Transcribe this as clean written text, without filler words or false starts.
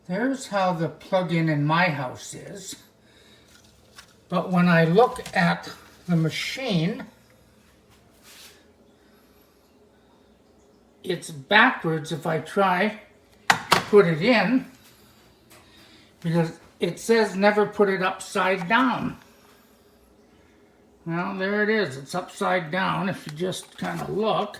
There's how the plug-in in my house is. But when I look at the machine, it's backwards if I try to put it in, because it says never put it upside down. Well, there it is. It's upside down if you just kind of look.